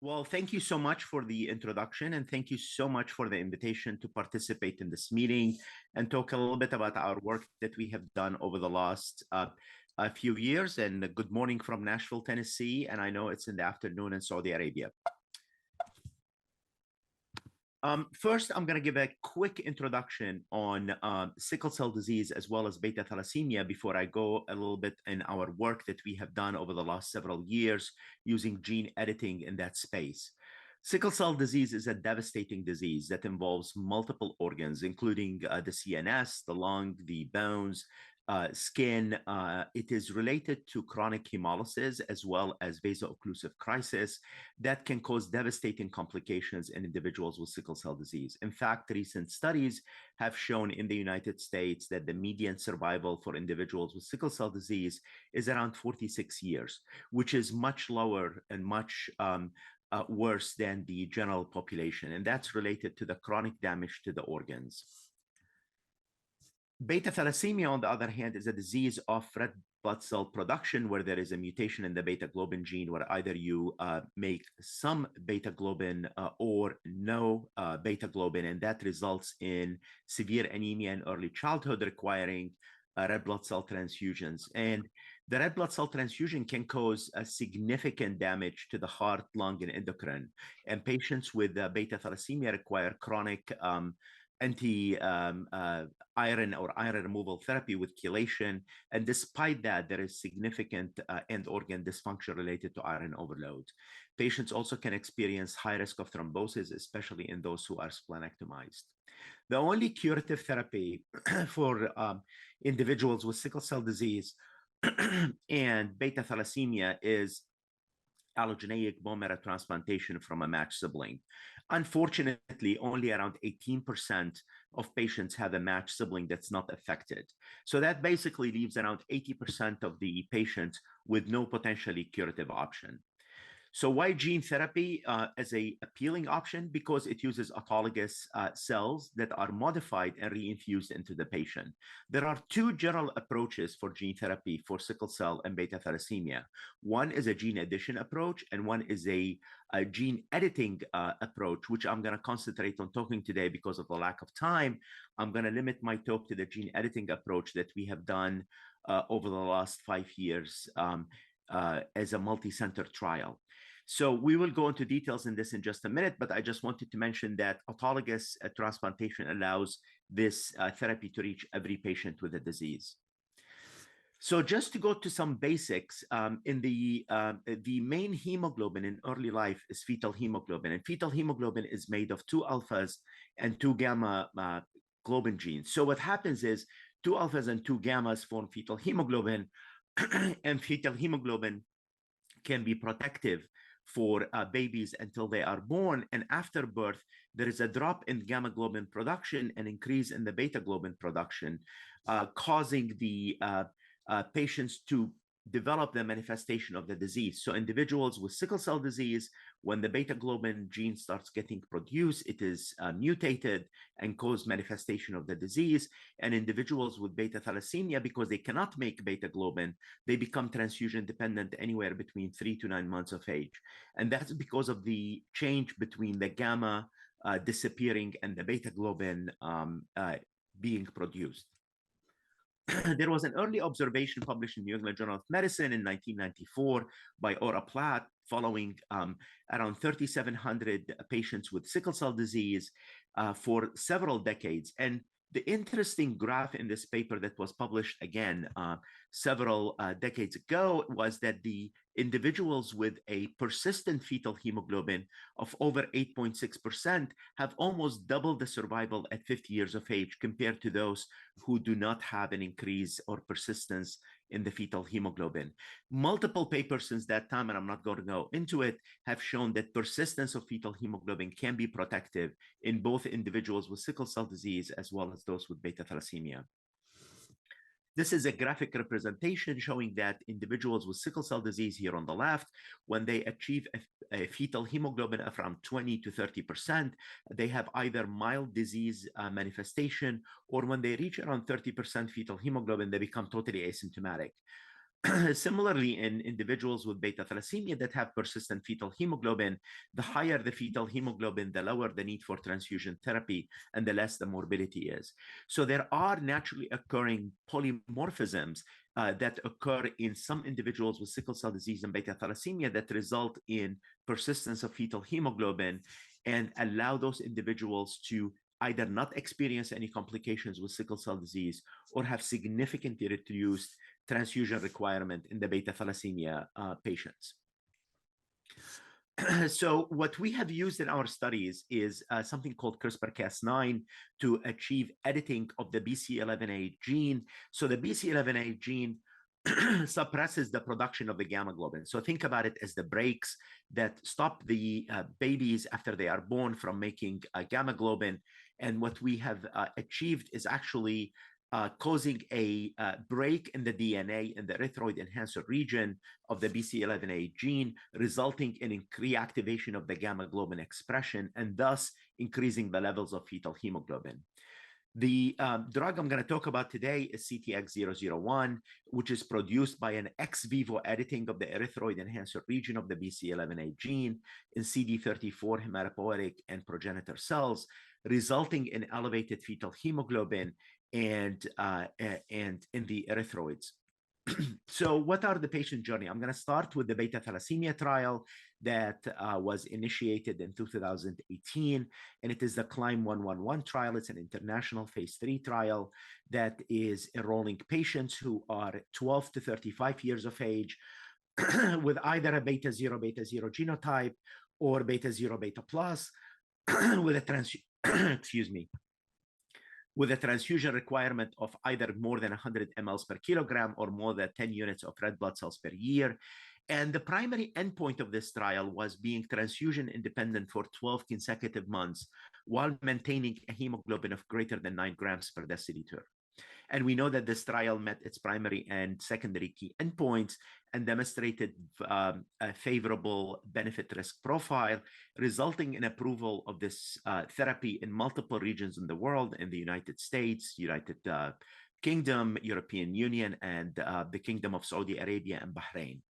Well, thank you so much for the introduction, and thank you so much for the invitation to participate in this meeting and talk a little bit about our work that we have done over the last a few years. And good morning from Nashville, Tennessee, and I know it's in the afternoon in Saudi Arabia. First, I'm going to give a quick introduction on sickle cell disease as well as beta thalassemia before I go a little bit in our work that we have done over the last several years using gene editing in that space. Sickle cell disease is a devastating disease that involves multiple organs, including the CNS, the lung, the bones, skin. It is related to chronic hemolysis as well as vaso-occlusive crisis that can cause devastating complications in individuals with sickle cell disease. In fact, recent studies have shown in the United States that the median survival for individuals with sickle cell disease is around 46 years, which is much lower and much worse than the general population. And that's related to the chronic damage to the organs. Beta thalassemia, on the other hand, is a disease of red blood cell production where there is a mutation in the beta globin gene where either you make some beta globin or no beta globin, and that results in severe anemia in early childhood requiring red blood cell transfusions. And the red blood cell transfusion can cause a significant damage to the heart, lung, and endocrine. And patients with beta thalassemia require chronic anti-iron or iron removal therapy with chelation. And despite that, there is significant end organ dysfunction related to iron overload. Patients also can experience high risk of thrombosis, especially in those who are splenectomized. The only curative therapy for individuals with sickle cell disease and beta thalassemia is allogeneic bone marrow transplantation from a matched sibling. Unfortunately, only around 18% of patients have a matched sibling that's not affected. So that basically leaves around 80% of the patients with no potentially curative option. So why gene therapy as an appealing option? Because it uses autologous cells that are modified and reinfused into the patient. There are two general approaches for gene therapy for sickle cell and beta thalassemia. One is a gene addition approach, and one is a gene editing approach, which I'm going to concentrate on talking today because of the lack of time. I'm going to limit my talk to the gene editing approach that we have done over the last 5 years as a multi-center trial. So we will go into details in this in just a minute, but I just wanted to mention that autologous transplantation allows this therapy to reach every patient with a disease. So just to go to some basics, in the main hemoglobin in early life is fetal hemoglobin, and fetal hemoglobin is made of 2 alphas and 2 gamma globin genes. So what happens is 2 alphas and 2 gammas form fetal hemoglobin, and fetal hemoglobin can be protective for babies until they are born. And after birth, there is a drop in gamma globin production and increase in the beta globin production, causing the patients to develop the manifestation of the disease. So individuals with sickle cell disease, when the beta globin gene starts getting produced, it is mutated and cause manifestation of the disease. And individuals with beta thalassemia, because they cannot make beta globin, they become transfusion dependent anywhere between 3 to 9 months of age. And that's because of the change between the gamma disappearing and the beta globin being produced. There was an early observation published in New England Journal of Medicine in 1994 by Ora Platt, following around 3,700 patients with sickle cell disease for several decades. And the interesting graph in this paper that was published again several decades ago was that the individuals with a persistent fetal hemoglobin of over 8.6% have almost double the survival at 50 years of age compared to those who do not have an increase or persistence in the fetal hemoglobin. Multiple papers since that time, and I'm not going to go into it, have shown that persistence of fetal hemoglobin can be protective in both individuals with sickle cell disease as well as those with beta thalassemia. This is a graphic representation showing that individuals with sickle cell disease here on the left, when they achieve a fetal hemoglobin of around 20 to 30%, they have either mild disease manifestation, or when they reach around 30% fetal hemoglobin, they become totally asymptomatic. Similarly, in individuals with beta thalassemia that have persistent fetal hemoglobin, the higher the fetal hemoglobin, the lower the need for transfusion therapy and the less the morbidity is. So there are naturally occurring polymorphisms that occur in some individuals with sickle cell disease and beta thalassemia that result in persistence of fetal hemoglobin and allow those individuals to either not experience any complications with sickle cell disease or have significantly reduced transfusion requirement in the beta thalassemia patients. So what we have used in our studies is something called CRISPR-Cas9 to achieve editing of the BCL11A gene. So the BCL11A gene suppresses the production of the gamma globin. So think about it as the brakes that stop the babies after they are born from making gamma globin. And what we have achieved is actually causing a break in the DNA in the erythroid enhancer region of the BCL11A gene, resulting in reactivation of the gamma globin expression and thus increasing the levels of fetal hemoglobin. The drug I'm going to talk about today is CTX001, which is produced by an ex vivo editing of the erythroid enhancer region of the BCL11A gene in CD34 hematopoietic and progenitor cells, resulting in elevated fetal hemoglobin and in the erythroids. So what are the patient journey? I'm going to start with the beta thalassemia trial that was initiated in 2018, and it is the CLIMB 111 trial. It's an international phase 3 trial that is enrolling patients who are 12 to 35 years of age with either a beta 0 genotype or beta 0 beta plus with a excuse me, with a transfusion requirement of either more than 100 mLs per kilogram or more than 10 units of red blood cells per year. And the primary endpoint of this trial was being transfusion independent for 12 consecutive months while maintaining a hemoglobin of greater than 9 grams per deciliter. And we know that this trial met its primary and secondary key endpoints and demonstrated a favorable benefit-risk profile, resulting in approval of this therapy in multiple regions in the world, in the United States, United Kingdom, European Union, and the Kingdom of Saudi Arabia and Bahrain.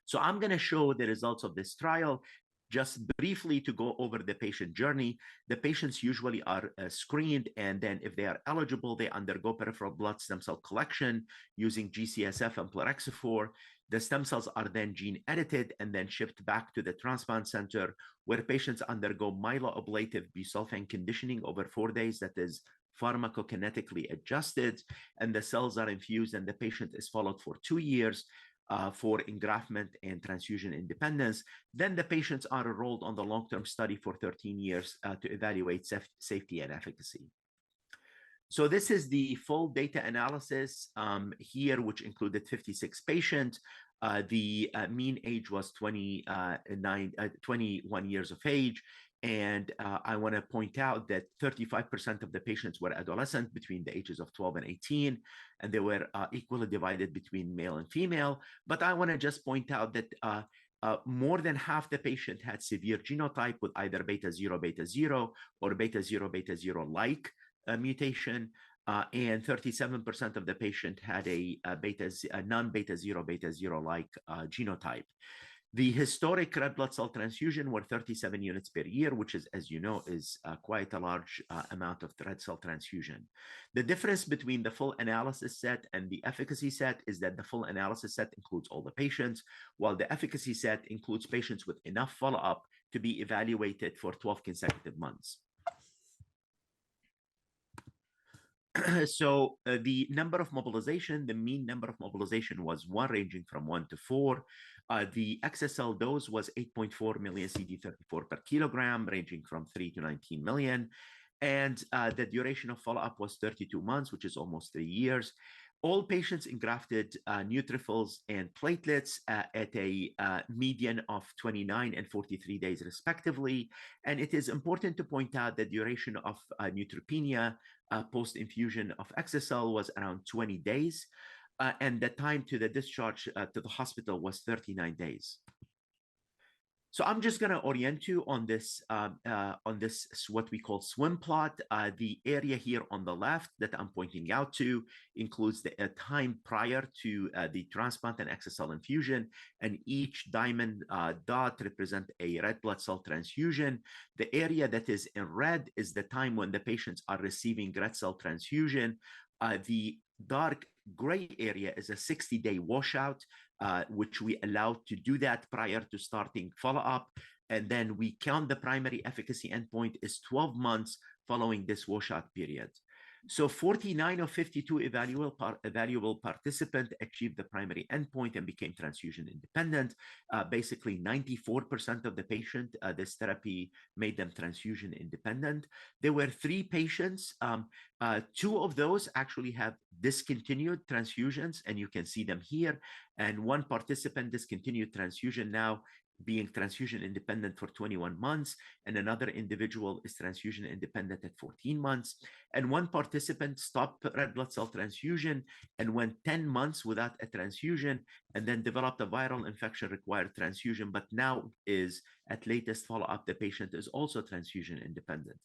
So I'm going to show the results of this trial. Just briefly to go over the patient journey, the patients usually are screened, and then if they are eligible, they undergo peripheral blood stem cell collection using GCSF and plerixafor. The stem cells are then gene edited and then shipped back to the transplant center, where patients undergo myeloablative busulfan conditioning over 4 days that is pharmacokinetically adjusted, and the cells are infused, and the patient is followed for 2 years for engraftment and transfusion independence. Then the patients are enrolled on the long-term study for 13 years to evaluate safety and efficacy. So this is the full data analysis here, which included 56 patients. The mean age was 21 years of age. And I want to point out that 35% of the patients were adolescent between the ages of 12 and 18, and they were equally divided between male and female. But I want to just point out that more than half the patient had severe genotype with either beta 0 or beta 0 like mutation, and 37% of the patient had a non-beta 0 like genotype. The historic red blood cell transfusion were 37 units per year, which is, as you know, is quite a large amount of red cell transfusion. The difference between the full analysis set and the efficacy set is that the full analysis set includes all the patients, while the efficacy set includes patients with enough follow-up to be evaluated for 12 consecutive months. So the number of mobilization, the mean number of mobilization was 1, ranging from 1 to 4. The XSL dose was 8.4 million CD34 per kilogram, ranging from 3 to 19 million. And the duration of follow-up was 32 months, which is almost 3 years. All patients engrafted neutrophils and platelets at a median of 29 and 43 days, respectively. And it is important to point out the duration of neutropenia post-infusion of XSL was around 20 days, and the time to the discharge to the hospital was 39 days. So I'm just going to orient you on this what we call swim plot. The area here on the left that I'm pointing out to includes the time prior to the transplant and XSL infusion, and each diamond dot represent a red blood cell transfusion. The area that is in red is the time when the patients are receiving red cell transfusion. The dark gray area is a 60-day washout, which we allow to do that prior to starting follow-up. And then we count the primary efficacy endpoint is 12 months following this washout period. So 49 of 52 evaluable participants achieved the primary endpoint and became transfusion independent. Basically, 94% of the patient, this therapy made them transfusion independent. There were 3 patients. 2 of those actually have discontinued transfusions, and you can see them here. And 1 participant discontinued transfusion now, being transfusion independent for 21 months, and another individual is transfusion independent at 14 months. And 1 participant stopped red blood cell transfusion and went 10 months without a transfusion, and then developed a viral infection, required transfusion, but now is at latest follow-up, the patient is also transfusion independent.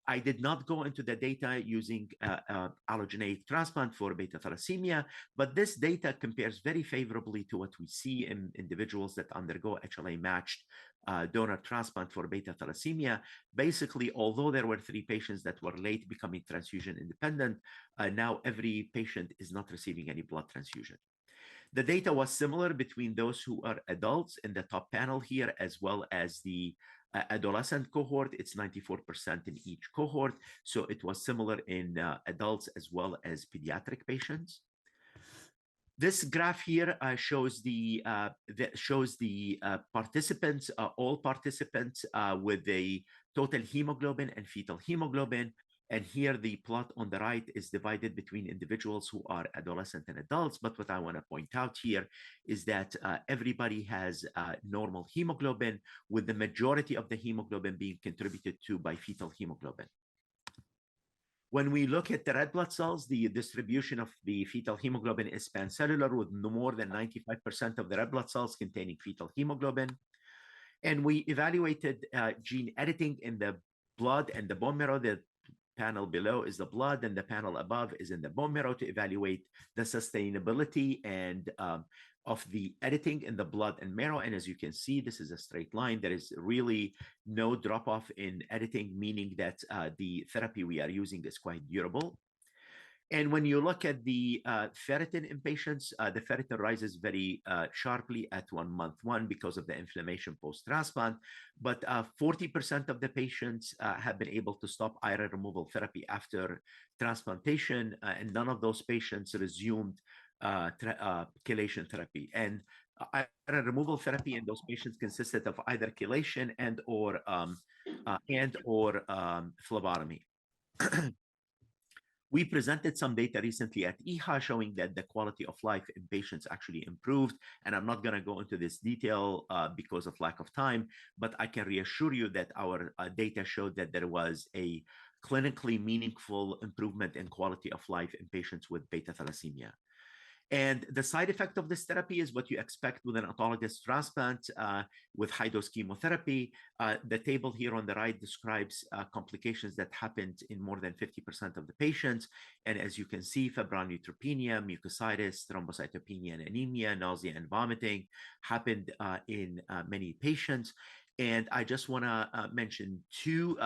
I did not go into the data using allogeneic transplant for beta thalassemia, but this data compares very favorably to what we see in individuals that undergo HLA-matched donor transplant for beta thalassemia. Basically, although there were 3 patients that were late becoming transfusion independent, now every patient is not receiving any blood transfusion. The data was similar between those who are adults in the top panel here, as well as the adolescent cohort. It's 94% in each cohort. So it was similar in adults as well as pediatric patients. This graph here shows the participants, all participants with the total hemoglobin and fetal hemoglobin. And here the plot on the right is divided between individuals who are adolescent and adults. But what I want to point out here is that everybody has normal hemoglobin, with the majority of the hemoglobin being contributed to by fetal hemoglobin. When we look at the red blood cells, the distribution of the fetal hemoglobin is pancellular, with no more than 95% of the red blood cells containing fetal hemoglobin. And we evaluated gene editing in the blood and the bone marrow. The panel below is the blood, and the panel above is in the bone marrow, to evaluate the sustainability and of the editing in the blood and marrow. And as you can see, this is a straight line. There is really no drop-off in editing, meaning that the therapy we are using is quite durable. And when you look at the ferritin in patients, the ferritin rises very sharply at month 1 because of the inflammation post-transplant. But 40% of the patients have been able to stop iron removal therapy after transplantation, and none of those patients resumed chelation therapy. And iron removal therapy in those patients consisted of either chelation and or phlebotomy. We presented some data recently at EHA showing that the quality of life in patients actually improved. And I'm not going to go into this detail because of lack of time, but I can reassure you that our data showed that there was a clinically meaningful improvement in quality of life in patients with beta thalassemia. And the side effect of this therapy is what you expect with an autologous transplant with high-dose chemotherapy. The table here on the right describes complications that happened in more than 50% of the patients. And as you can see, febrile neutropenia, mucositis, thrombocytopenia and anemia, nausea and vomiting happened in many patients. And I just want to mention 2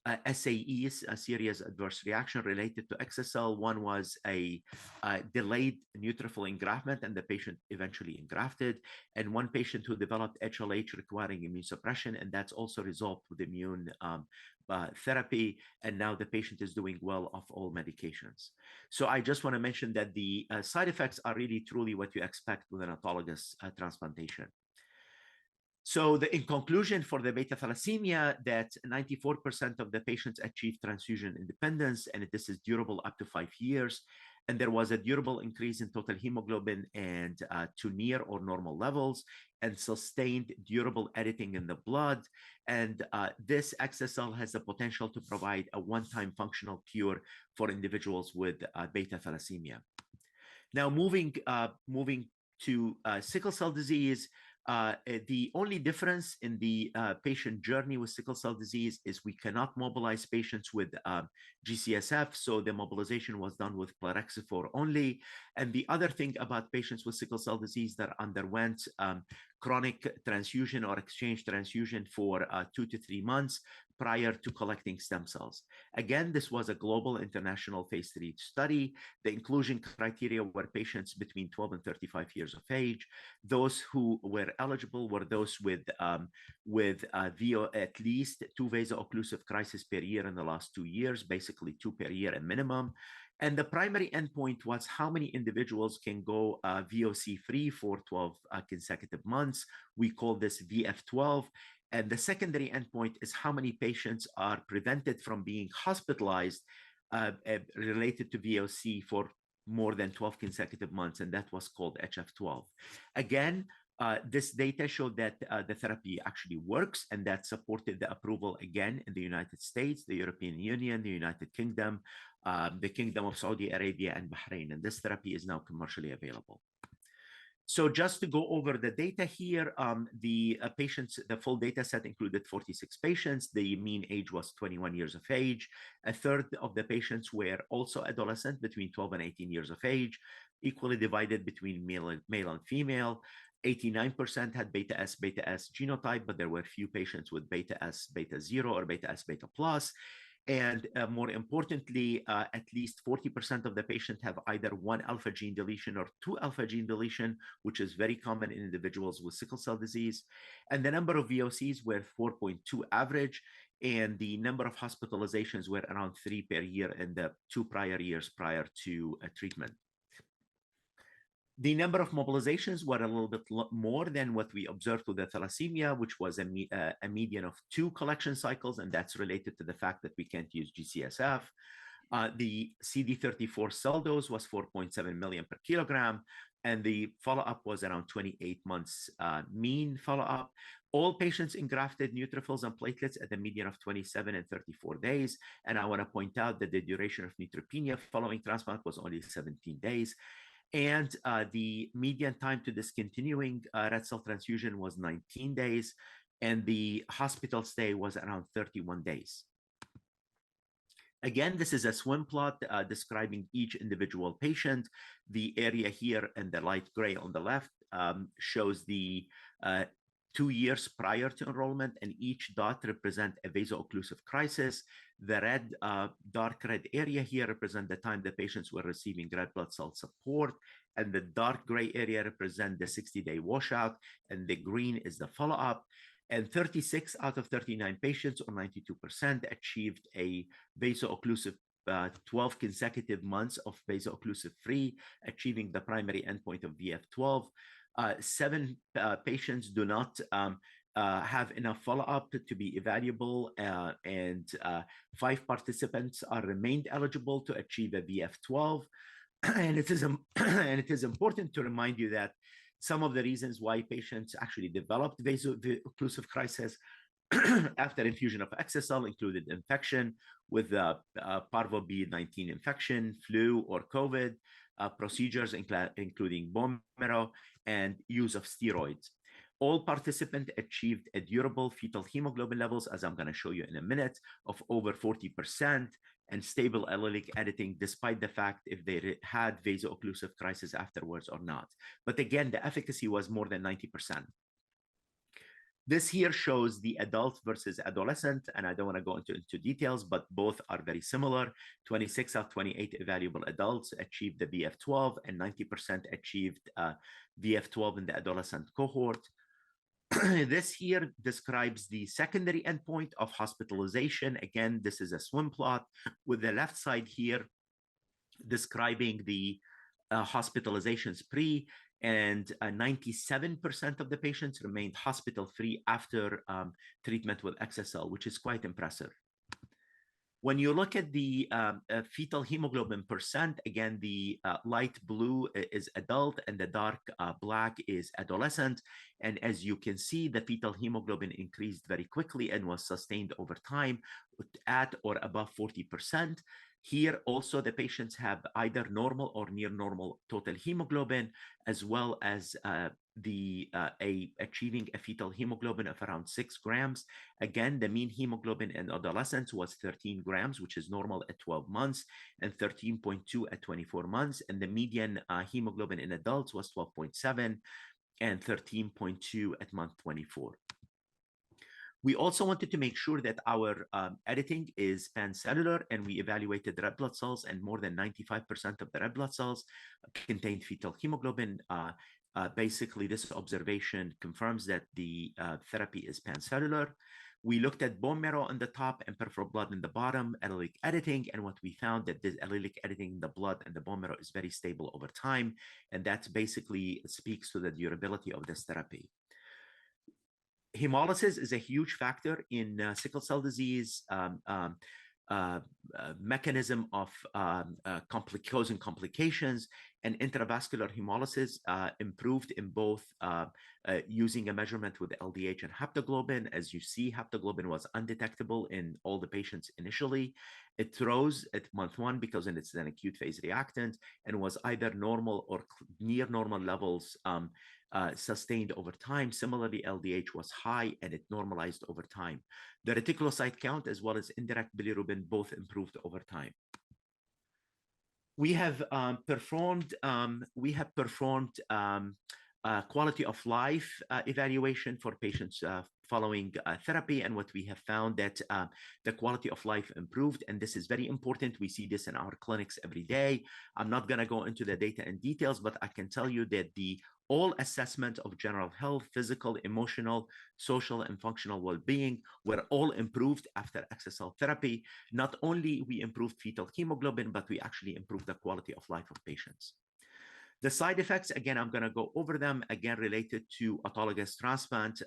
SAEs, a serious adverse reaction related to XSL. One was a delayed neutrophil engraftment, and the patient eventually engrafted. And 1 patient who developed HLH requiring immune suppression, and that's also resolved with immune therapy. And now the patient is doing well off all medications. So I just want to mention that the side effects are really truly what you expect with an autologous transplantation. So in conclusion, for the beta thalassemia, that 94% of the patients achieved transfusion independence, and this is durable up to 5 years. And there was a durable increase in total hemoglobin and to near or normal levels, and sustained durable editing in the blood. And this XSL has the potential to provide a one-time functional cure for individuals with beta thalassemia. Now, moving to sickle cell disease, The only difference in the patient journey with sickle cell disease is we cannot mobilize patients with GCSF, so the mobilization was done with plerixafor only. And the other thing about patients with sickle cell disease that underwent chronic transfusion or exchange transfusion for 2 to 3 months prior to collecting stem cells. Again, this was a global international phase 3 study. The inclusion criteria were patients between 12 and 35 years of age. Those who were eligible were those with at least 2 vaso-occlusive crises per year in the last 2 years, basically 2 per year at minimum. And the primary endpoint was how many individuals can go VOC-free for 12 consecutive months. We call this VF12. And the secondary endpoint is how many patients are prevented from being hospitalized related to VOC for more than 12 consecutive months, and that was called HF12. Again, this data showed that the therapy actually works, and that supported the approval again in the United States, the European Union, the United Kingdom, the Kingdom of Saudi Arabia, and Bahrain, and this therapy is now commercially available. So just to go over the data here, the patients, the full data set included 46 patients. The mean age was 21 years of age. A third of the patients were also adolescent between 12 and 18 years of age, equally divided between male and female. 89% had beta S genotype, but there were few patients with beta S beta 0 or beta S beta plus. And more importantly, at least 40% of the patients have either 1 alpha gene deletion or 2 alpha gene deletion, which is very common in individuals with sickle cell disease. And the number of VOCs were 4.2 average, and the number of hospitalizations were around 3 per year in the 2 prior years prior to treatment. The number of mobilizations were a little bit more than what we observed with the thalassemia, which was a median of 2 collection cycles, and that's related to the fact that we can't use GCSF. The CD34 cell dose was 4.7 million per kilogram, and the follow-up was around 28 months mean follow-up. All patients engrafted neutrophils and platelets at a median of 27 and 34 days. And I want to point out that the duration of neutropenia following transplant was only 17 days. And the median time to discontinuing red cell transfusion was 19 days, and the hospital stay was around 31 days. Again, this is a swim plot describing each individual patient. The area here in the light gray on the left shows the 2 years prior to enrollment, and each dot represent a vaso-occlusive crisis. The red, dark red area here represent the time the patients were receiving red blood cell support, and the dark gray area represent the 60-day washout, and the green is the follow-up. And 36 out of 39 patients, or 92%, achieved a vaso-occlusive 12 consecutive months of vaso-occlusive free, achieving the primary endpoint of VF12. 7 patients do not have enough follow-up to be evaluable, and 5 participants are remained eligible to achieve a VF12. And it is important to remind you that some of the reasons why patients actually developed vaso-occlusive crisis after infusion of exa-cel included infection with parvo B19 infection, flu, or COVID, procedures including bone marrow, and use of steroids. All participants achieved a durable fetal hemoglobin levels, as I'm going to show you in a minute, of over 40%, and stable allelic editing, despite the fact if they had vaso-occlusive crisis afterwards or not. But again, the efficacy was more than 90%. This here shows the adult versus adolescent, and I don't want to go into details, but both are very similar. 26 out of 28 evaluable adults achieved the VF12, and 90% achieved VF12 in the adolescent cohort. This here describes the secondary endpoint of hospitalization. Again, this is a swim plot with the left side here describing the hospitalizations pre, and 97% of the patients remained hospital-free after treatment with exa-cel, which is quite impressive. When you look at the fetal hemoglobin percent, again, the light blue is adult and the dark black is adolescent. And as you can see, the fetal hemoglobin increased very quickly and was sustained over time at or above 40%. Here also the patients have either normal or near normal total hemoglobin, as well as achieving a fetal hemoglobin of around 6 grams. Again, the mean hemoglobin in adolescents was 13 grams, which is normal at 12 months, and 13.2 at 24 months. And the median hemoglobin in adults was 12.7 and 13.2 at month 24. We also wanted to make sure that our editing is pancellular, and we evaluated red blood cells, and more than 95% of the red blood cells contained fetal hemoglobin. Basically, this observation confirms that the therapy is pancellular. We looked at bone marrow on the top and peripheral blood in the bottom, allelic editing, and what we found that this allelic editing in the blood and the bone marrow is very stable over time, and that basically speaks to the durability of this therapy. Hemolysis is a huge factor in sickle cell disease, mechanism of causing complications, and intravascular hemolysis improved in both using a measurement with LDH and haptoglobin. As you see, haptoglobin was undetectable in all the patients initially. It rose at month 1 because it's an acute phase reactant, and was either normal or near normal levels sustained over time. Similarly, LDH was high and it normalized over time. The reticulocyte count as well as indirect bilirubin both improved over time. We have performed quality of life evaluation for patients following therapy, and what we have found that the quality of life improved, and this is very important. We see this in our clinics every day. I'm not going to go into the data in details, but I can tell you that all assessment of general health, physical, emotional, social, and functional well-being were all improved after exa-cel therapy. Not only we improved fetal hemoglobin, but we actually improved the quality of life of patients. The side effects, again, I'm going to go over them, again, related to autologous transplant.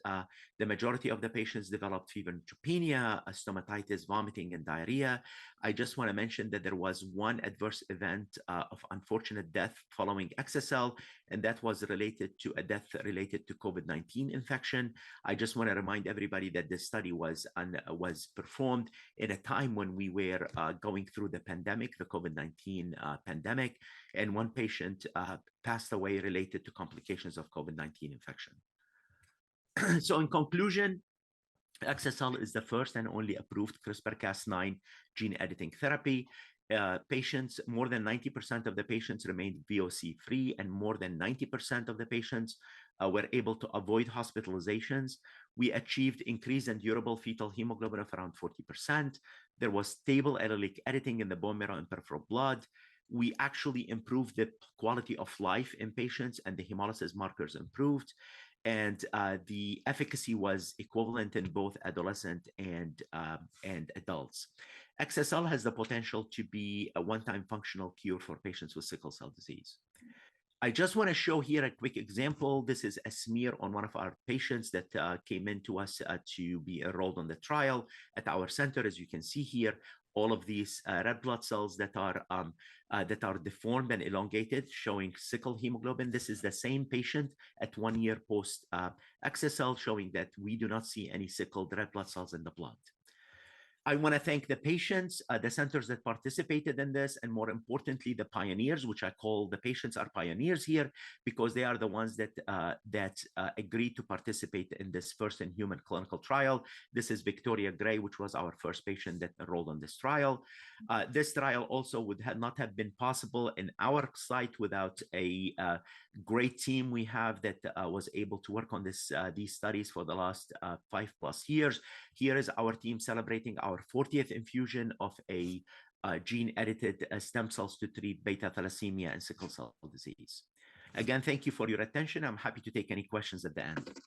The majority of the patients developed fever, neutropenia, stomatitis, vomiting, and diarrhea. I just want to mention that there was one adverse event of unfortunate death following exa-cel, and that was related to a death related to COVID-19 infection. I just want to remind everybody that this study was performed in a time when we were going through the pandemic, the COVID-19 pandemic, and one patient passed away related to complications of COVID-19 infection. So in conclusion, exa-cel is the first and only approved CRISPR-Cas9 gene editing therapy. More than 90% of the patients remained VOC-free, and more than 90% of the patients were able to avoid hospitalizations. We achieved increased and durable fetal hemoglobin of around 40%. There was stable allelic editing in the bone marrow and peripheral blood. We actually improved the quality of life in patients, and the hemolysis markers improved. And the efficacy was equivalent in both adolescent and adults. Exa-cel has the potential to be a one-time functional cure for patients with sickle cell disease. I just want to show here a quick example. This is a smear on one of our patients that came in to us to be enrolled on the trial at our center. As you can see here, all of these red blood cells that are deformed and elongated, showing sickle hemoglobin. This is the same patient at 1 year post exa-cel, showing that we do not see any sickled red blood cells in the blood. I want to thank the patients, the centers that participated in this, and more importantly, the pioneers, which I call the patients are pioneers here, because they are the ones that agreed to participate in this first-in-human clinical trial. This is Victoria Gray, which was our first patient that enrolled on this trial. This trial also would not have been possible in our site without a great team we have that was able to work on these studies for the last 5+ years. Here is our team celebrating our 40th infusion of a gene-edited stem cells to treat beta thalassemia and sickle cell disease. Again, thank you for your attention. I'm happy to take any questions at the end.